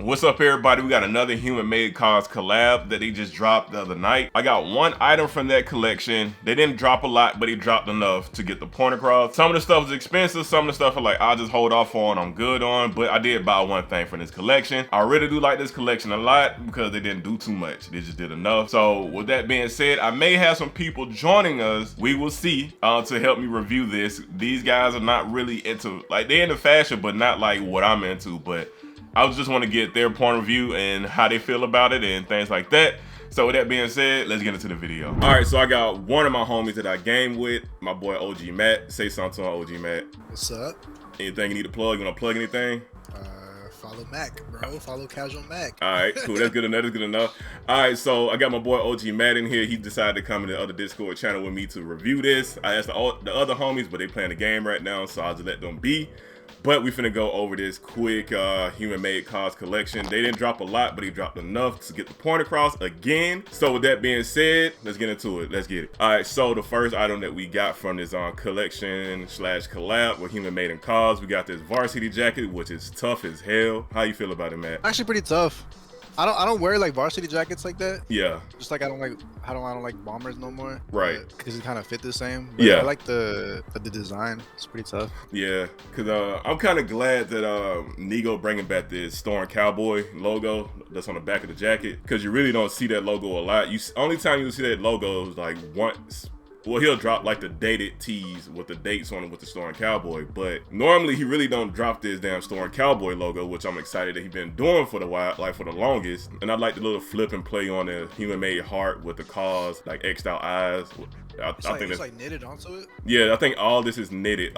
What's up, everybody? We got another human-made Kaws collab that they just dropped the other night. I got one item from that collection. They didn't drop a lot, but they dropped enough to get the point across. Some of the stuff is expensive. Some of the stuff are like, I'll just hold off on, I'm good on. But I did buy one thing from this collection. I really do like this collection a lot because they didn't do too much. They just did enough. So with that being said, I may have some people joining us. We will see to help me review this. These guys are not really into, like, they're into fashion, but not like what I'm into. But I just want to get their point of view and how they feel about it and things like that. So with that being said, let's get into the video. All right, so I got one of my homies that I game with, my boy OG Matt. Say something to OG Matt. What's up? Anything you need to plug? You want to plug anything? Follow Mac, bro. Follow Casual Mac. All right, cool. That's good enough. That's good enough. All right, so I got my boy OG Matt in here. He decided to come in the other Discord channel with me to review this. I asked the other homies, but they playing the game right now, so I'll just let them be. But we finna go over this quick human-made Kaws collection. They didn't drop a lot, but he dropped enough to get the point across again. So with that being said, let's get into it. Let's get it. All right, so the first item that we got from this collection slash collab with human-made and Kaws, we got this Varsity jacket, which is tough as hell. How you feel about it, Matt? Actually, pretty tough. I don't wear like varsity jackets like that. Yeah. Just like I don't like bombers no more. Right. Because it kind of fit the same. But yeah. I like the design. It's pretty tough. Yeah. Cause I'm kind of glad that Nigo bringing back this Storm Cowboy logo that's on the back of the jacket. Cause you really don't see that logo a lot. Only time you see that logo is like once. Well, he'll drop like the dated tees with the dates on it with the Storm Cowboy, but normally he really don't drop this damn Storm Cowboy logo, which I'm excited that he's been doing for the while, like for the longest. And I like the little flip and play on the human-made heart with the Kaws, like X'd out eyes. I think it's like knitted onto it. Yeah, I think all this is knitted.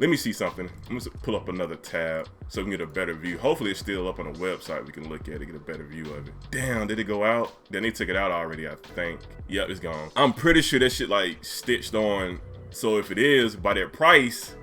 Let me see something. I'm gonna pull up another tab so we can get a better view. Hopefully it's still up on the website. We can look at it, get a better view of it. Damn, did it go out? Then they took it out already, I think. Yep, it's gone. I'm pretty sure that shit like stitched on. So if it is, by that price,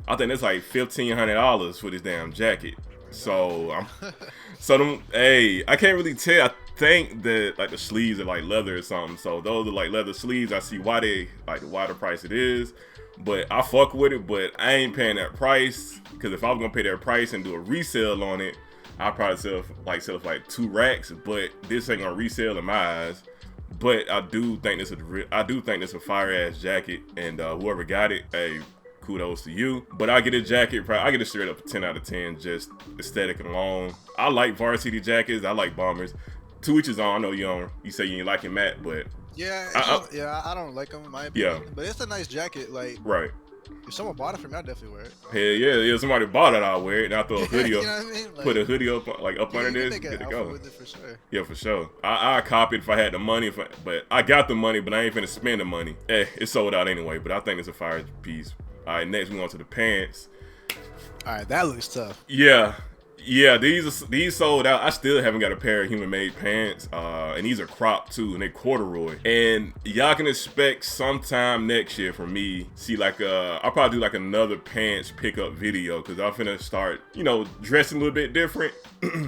I think that's like $1,500 for this damn jacket. So hey, I can't really tell. I think that like the sleeves are like leather or something. So those are like leather sleeves. I see why they like why the price it is. But I fuck with it, but I ain't paying that price, because if I was gonna pay that price and do a resale on it, I'd probably sell for like 2 racks. But this ain't gonna resell in my eyes. But I do think this a fire ass jacket, and whoever got it, hey, kudos to you. But I get a jacket, I get a straight up 10 out of 10, just aesthetic alone. I like varsity jackets, I like bombers. To each his own. I know you say you ain't liking Matt, but yeah, I don't like them in my opinion. Yeah. But it's a nice jacket, like. Right. If someone bought it for me, I'd definitely wear it. Hell yeah, if somebody bought it, I'll wear it. And I'll throw a hoodie up, you know what I mean? Like, put a hoodie up, like up under this, get it go. With it for sure. Yeah, for sure. I copy it if I had the money, but I got the money, but I ain't finna spend the money. It's sold out anyway, but I think it's a fire piece. All right, next we on to the pants. All right, that looks tough. Yeah, these sold out. I still haven't got a pair of human-made pants, and these are cropped too, and they corduroy. And y'all can expect sometime next year from me, see like I'll probably do like another pants pickup video, because I'm finna start, dressing a little bit different,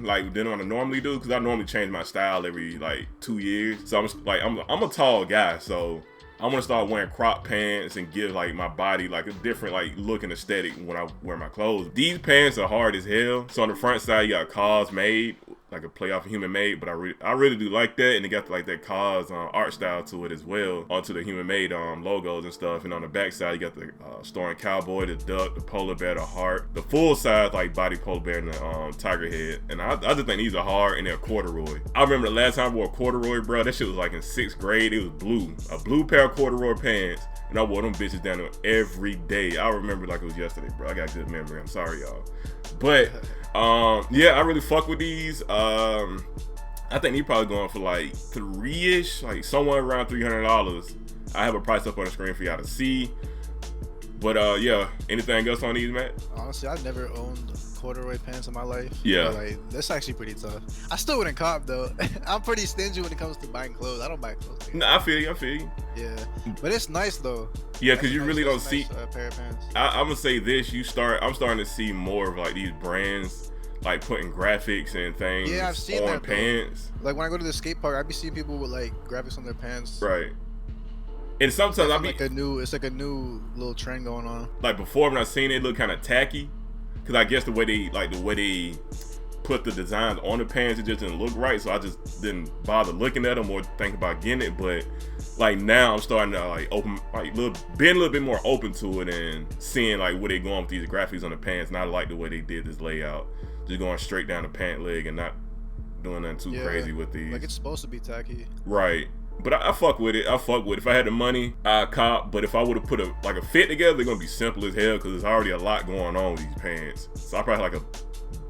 like than what I normally do, because I normally change my style every like 2 years. So I'm a tall guy, so I'm gonna start wearing crop pants and give like my body like a different like look and aesthetic when I wear my clothes. These pants are hard as hell. So on the front side you got Kaws made, like a play off of human made, but I really do like that, and it got like that Kaws art style to it as well, onto the human made logos and stuff. And on the back side you got the Storm Cowboy, the duck, the polar bear, the heart, the full size like body polar bear, and the tiger head. And I just think these are hard, and they're corduroy. I remember the last time I wore corduroy, bro, that shit was like in 6th grade. It was blue, a blue pair of corduroy pants, and I wore them bitches down there every day. I remember like it was yesterday, bro. I got good memory. I'm sorry, y'all. But yeah, I really fuck with these. I think he probably going for like 3-ish, like somewhere around $300. I have a price up on the screen for y'all to see. But yeah, anything else on these, Matt? Honestly, I've never owned corduroy pants in my life. Yeah. Like, that's actually pretty tough. I still wouldn't cop though. I'm pretty stingy when it comes to buying clothes. I don't buy clothes. Nah, I feel you. Yeah, but it's nice though. Yeah, because you really don't see. Pair of pants. I'm gonna say this. I'm starting to see more of like these brands like putting graphics and things I've seen on that, pants. Like when I go to the skate park, I be seeing people with like graphics on their pants. Right. And sometimes I be like it's like a new little trend going on. Like before when I seen it look kind of tacky, because I guess the way they put the designs on the pants, it just didn't look right, so I just didn't bother looking at them or think about getting it. But like now I'm starting to like open, like being a little bit more open to it and seeing like where they going with these graphics on the pants. And I like the way they did this layout, just going straight down the pant leg and not doing nothing too crazy with these. Like it's supposed to be tacky. Right. But I fuck with it. I fuck with it. If I had the money, I'd cop. But if I would have put a fit together, they're gonna be simple as hell because there's already a lot going on with these pants. So I probably like a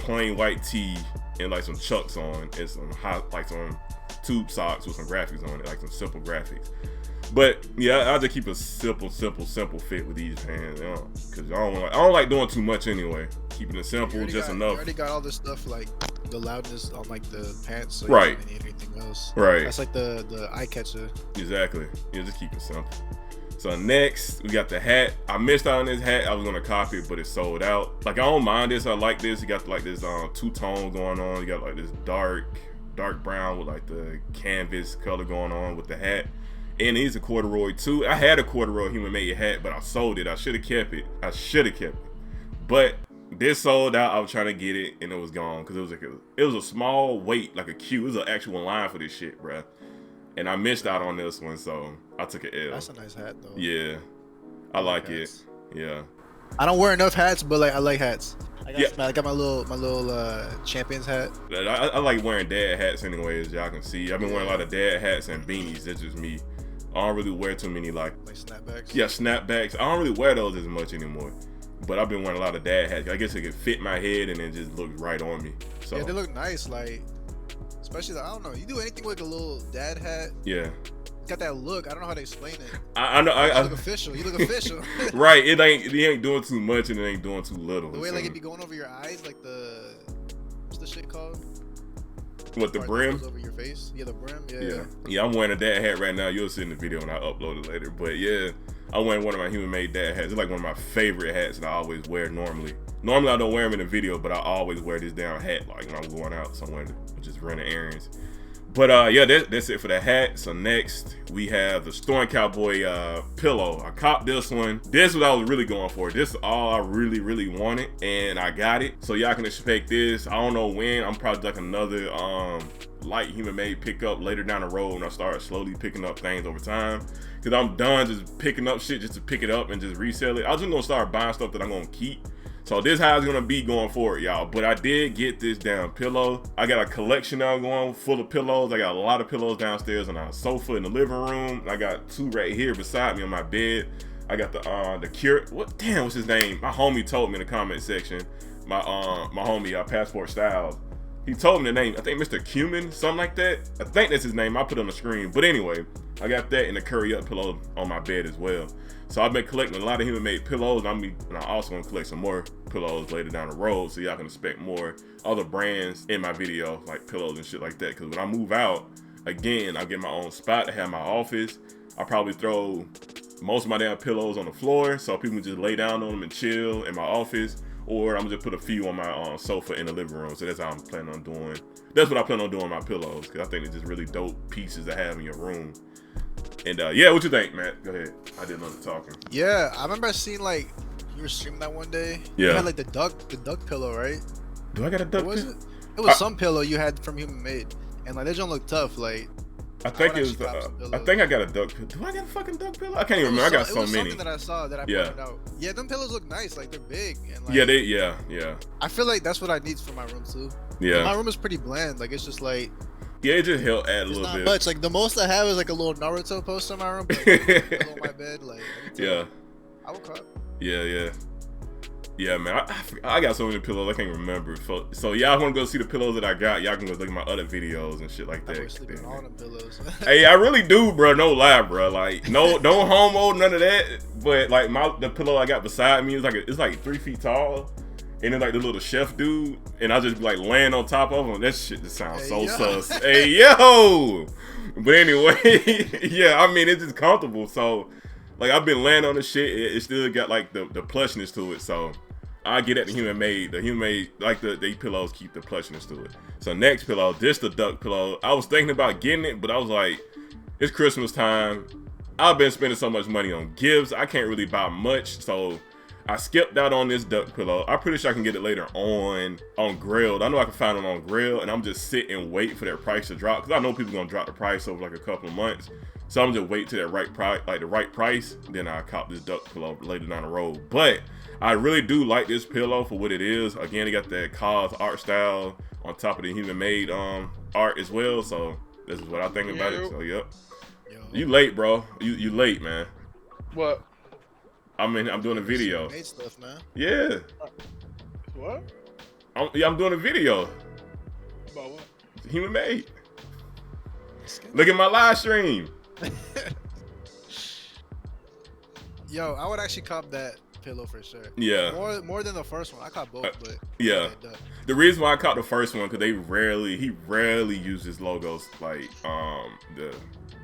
plain white tee and like some chucks on and some like some tube socks with some graphics on it, like some simple graphics. But yeah, I'll just keep a simple fit with these pants, you know, because I don't like doing too much anyway. Keeping it simple, just enough. You already got all this stuff like the loudness on like the pants, so right? You don't need anything else. Right. That's like the eye catcher. Exactly. Yeah, just keep it simple. So next, we got the hat. I missed out on this hat. I was gonna copy it, but it sold out. Like I don't mind this. I like this. You got like this two-tone going on. You got like this dark brown with like the canvas color going on with the hat. And he's a corduroy too. I had a corduroy human made hat, but I sold it. I should have kept it. But this sold out. I was trying to get it, and it was gone because it was a small weight, like a Q. It was an actual line for this shit, bruh. And I missed out on this one, so I took an L. That's a nice hat, though. Yeah, I like it. Yeah. I don't wear enough hats, but like I like hats. I got my little Champions hat. I like wearing dad hats anyway, as y'all can see. I've been wearing a lot of dad hats and beanies. That's just me. I don't really wear too many like snapbacks. Yeah, snapbacks. I don't really wear those as much anymore. But I've been wearing a lot of dad hats. I guess it could fit my head and it just looks right on me. So yeah, they look nice. Like especially I don't know. You do anything with a little dad hat. Yeah. Got that look. I don't know how to explain it. I know. You look official. You look official. Right. It ain't doing too much and it ain't doing too little. The way like it be going over your eyes, like what's the shit called? What, the brim? Over your face. Yeah, the brim. Yeah, I'm wearing a dad hat right now. You'll see in the video when I upload it later. But yeah, I'm wearing one of my human made dad hats. It's like one of my favorite hats that I always wear normally. Normally I don't wear them in the video, but I always wear this damn hat like when I'm going out somewhere, just running errands. But yeah, that's it for the hat. So next we have the Storm Cowboy pillow. I copped this one. This is what I was really going for. This is all I really wanted, and I got it. So y'all can expect this. I don't know when. I'm probably like another light human made pickup later down the road when I start slowly picking up things over time. Cause I'm done just picking up shit just to pick it up and just resell it. I was just gonna start buying stuff that I'm gonna keep. So this is how it's gonna be going forward, y'all. But I did get this damn pillow. I got a collection now going full of pillows. I got a lot of pillows downstairs on our sofa in the living room. I got two right here beside me on my bed. I got the cure. What's his name? My homie told me in the comment section. My homie Passport Styles. He told me the name. I think Mr. Cumin, something like that. I think that's his name. I put it on the screen. But anyway, I got that and the curry up pillow on my bed as well. So I've been collecting a lot of human made pillows. And I also gonna collect some more pillows later down the road, so y'all can expect more other brands in my video, like pillows and shit like that. Cause when I move out, again, I'll get my own spot to have my office. I'll probably throw most of my damn pillows on the floor so people can just lay down on them and chill in my office. Or I'm gonna just put a few on my sofa in the living room. So that's how I'm planning on doing. That's what I plan on doing with my pillows, because I think it's just really dope pieces to have in your room. And yeah, what you think, Matt? Go ahead. I did none of the talking. Yeah, I remember seeing like you were streaming that one day. Yeah. You had like the duck pillow, right? Do I got a duck pillow? It was some pillow you had from Human Made, and like they don't look tough. Like I think it was. I think I got a duck pillow. Do I got a fucking duck pillow? I can't even remember. I got so many. Something that I saw that I pointed out. Yeah, them pillows look nice. Like they're big. And like, yeah. I feel like that's what I need for my room too. Yeah. My room is pretty bland. Like it's just like. Yeah, it just helped add a little bit. Much. Like the most I have is like a little Naruto poster in my room. But, like, on my bed. Like yeah. I would cop. Yeah, man. I got so many pillows I can't remember. So y'all want to go see the pillows that I got? Y'all can go look at my other videos and shit like that. I was sleeping on all them pillows. Hey, I really do, bro. No lie, bro. Like no homo, none of that. But like the pillow I got beside me is like it's like 3 feet tall. And then like the little chef dude, and I just be like laying on top of him. That shit just sounds sus. Hey yo! But anyway, yeah, I mean it's just comfortable. So like I've been laying on the shit. It still got like the plushness to it. So I get at the human made. The human made like these pillows keep the plushness to it. So next pillow, this the duck pillow. I was thinking about getting it, but I was like, it's Christmas time. I've been spending so much money on gifts. I can't really buy much, so I skipped out on this duck pillow. I'm pretty sure I can get it later on GRAILED. I know I can find it on GRAILED, and I'm just sitting and wait for that price to drop, because I know people gonna drop the price over like a couple of months. So I'm just wait till that right price, like the right price, then I cop this duck pillow later down the road. But I really do like this pillow for what it is. Again, it got that Kaws art style on top of the human made art as well. So this is what I think about it. So yep. You late, bro. You late, man. What? I'm doing a video. Made stuff, man. Yeah. What? I'm doing a video. About what? Human made. Look at my live stream. Yo, I would actually cop that pillow for sure. Yeah. More than the first one. I caught both, but yeah. The reason why I caught the first one, because he rarely uses logos like the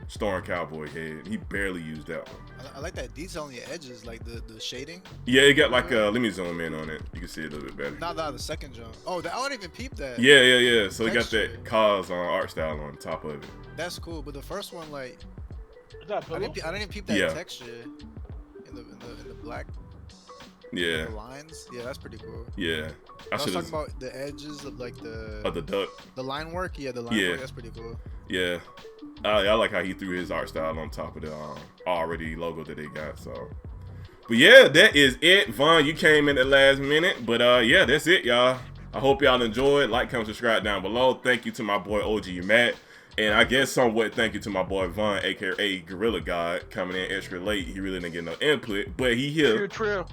Storm Cowboy head. He barely used that one. I like that detail on the edges, like the shading. Yeah, it got like let me zoom in on it. You can see it a little bit better. Nah, the second jump. Oh, I wouldn't even peep that. Yeah. So it got that Kaws art style on top of it. That's cool, but the first one, like, I didn't even peep that texture in the black. Yeah. The lines. Yeah, that's pretty cool. Yeah. I was talking about the edges of like the duck. The line work. Yeah, the line work. That's pretty cool. Yeah. I like how he threw his art style on top of the already logo that they got. So, but yeah, that is it. Von, you came in at the last minute, but yeah, that's it, y'all. I hope y'all enjoyed. Like, comment, subscribe down below. Thank you to my boy OG Matt, and I guess somewhat thank you to my boy Von, aka Gorilla God, coming in extra late. He really didn't get no input, but he here. True.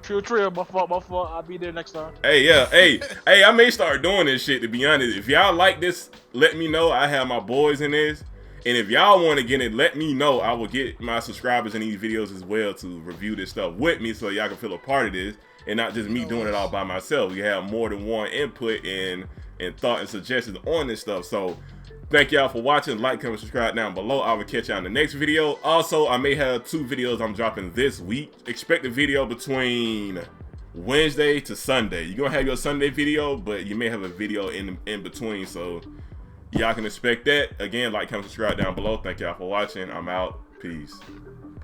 My fault. I'll be there next time. Hey, yeah. Hey, I may start doing this shit, to be honest. If y'all like this, let me know. I have my boys in this. And if y'all want to get it, let me know. I will get my subscribers in these videos as well to review this stuff with me, so y'all can feel a part of this and not just me doing it all by myself. We have more than one input and thought and suggestions on this stuff. So thank y'all for watching. Like, comment, subscribe down below. I will catch y'all in the next video. Also, I may have 2 videos I'm dropping this week. Expect a video between Wednesday to Sunday. You're gonna have your Sunday video, but you may have a video in between, so y'all can expect that. Again, like, comment, subscribe down below. Thank y'all for watching. I'm out. Peace.